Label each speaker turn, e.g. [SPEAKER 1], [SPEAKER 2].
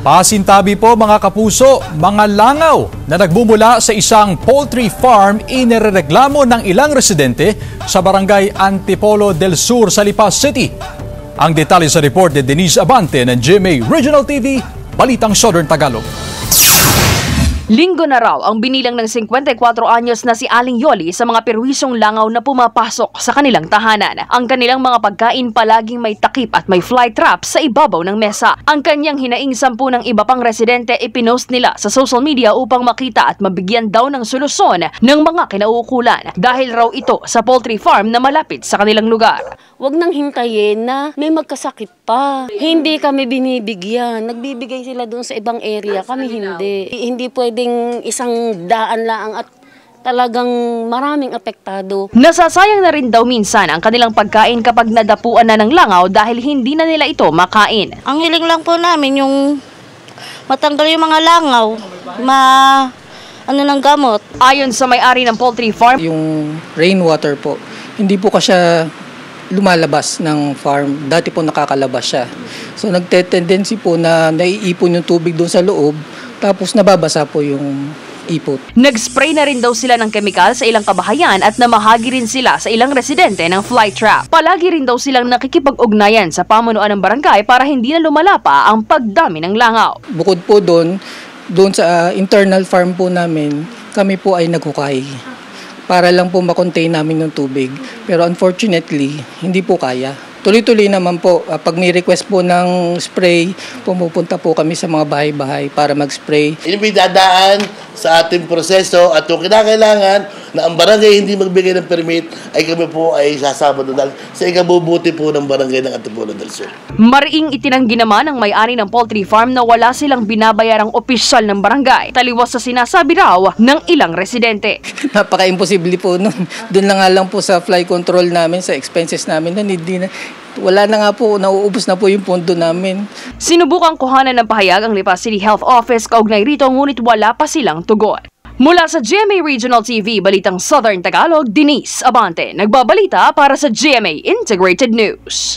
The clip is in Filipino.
[SPEAKER 1] Pasintabi po mga kapuso, mga langaw na nagbumula sa isang poultry farm inirereklamo ng ilang residente sa barangay Antipolo del Sur sa Lipa City. Ang detalye sa report ni Denise Abante ng GMA Regional TV, Balitang Southern Tagalog.
[SPEAKER 2] Linggo na raw ang binilang ng 54 anyos na si Aling Yoli sa mga perwisong langaw na pumapasok sa kanilang tahanan. Ang kanilang mga pagkain palaging may takip at may fly trap sa ibabaw ng mesa. Ang kanyang hinaing 10 ng iba pang residente ipinost nila sa social media upang makita at mabigyan daw ng solusyon ng mga kinauukulan dahil raw ito sa poultry farm na malapit sa kanilang lugar.
[SPEAKER 3] Huwag nang hintayin na may magkasakit pa. Hindi kami binibigyan. Nagbibigay sila doon sa ibang area. Kami hindi. Hindi pwedeng isang daan lang at talagang maraming apektado.
[SPEAKER 2] Nasasayang na rin daw minsan ang kanilang pagkain kapag nadapuan na ng langaw dahil hindi na nila ito makain.
[SPEAKER 4] Ang hiling lang po namin yung matanggal yung mga langaw, ng gamot.
[SPEAKER 2] Ayon sa may-ari ng poultry farm,
[SPEAKER 5] yung rainwater po, hindi po kasi lumalabas ng farm. Dati po nakakalabas siya. So nagte-tendency po na naiipon yung tubig doon sa loob, tapos nababasa po yung ipot.
[SPEAKER 2] Nag-spray na rin daw sila ng kemikal sa ilang kabahayan at namahagi rin sila sa ilang residente ng fly trap. Palagi rin daw silang nakikipag-ugnayan sa pamunuan ng barangay para hindi na lumala pa ang pagdami ng langaw.
[SPEAKER 5] Bukod po doon sa internal farm po namin, kami po ay naghukay para lang po makontain namin yung tubig. Pero unfortunately, hindi po kaya. Tuloy-tuloy naman po, pag may request po ng spray, pumupunta po kami sa mga bahay-bahay para mag-spray.
[SPEAKER 6] Ini may dadaan sa ating proseso at kung kinakailangan na ang barangay hindi magbigay ng permit, ay kami po ay sasama doon sa ikabubuti po ng barangay ng Antipolo del Sur.
[SPEAKER 2] Mariing itinanggi naman ng may-ari ng poultry farm na wala silang binabayarang opisyal ng barangay, taliwas sa sinasabi raw ng ilang residente.
[SPEAKER 5] Napaka-imposible po nun. Doon na nga lang po sa fly control namin, sa expenses namin, wala na nga po, nauubos na po yung pondo namin.
[SPEAKER 2] Sinubukang kuhanan ng pahayag ang Lipa City Health Office kaugnay rito ngunit wala pa silang tugon. Mula sa GMA Regional TV, Balitang Southern Tagalog, Denise Abante, nagbabalita para sa GMA Integrated News.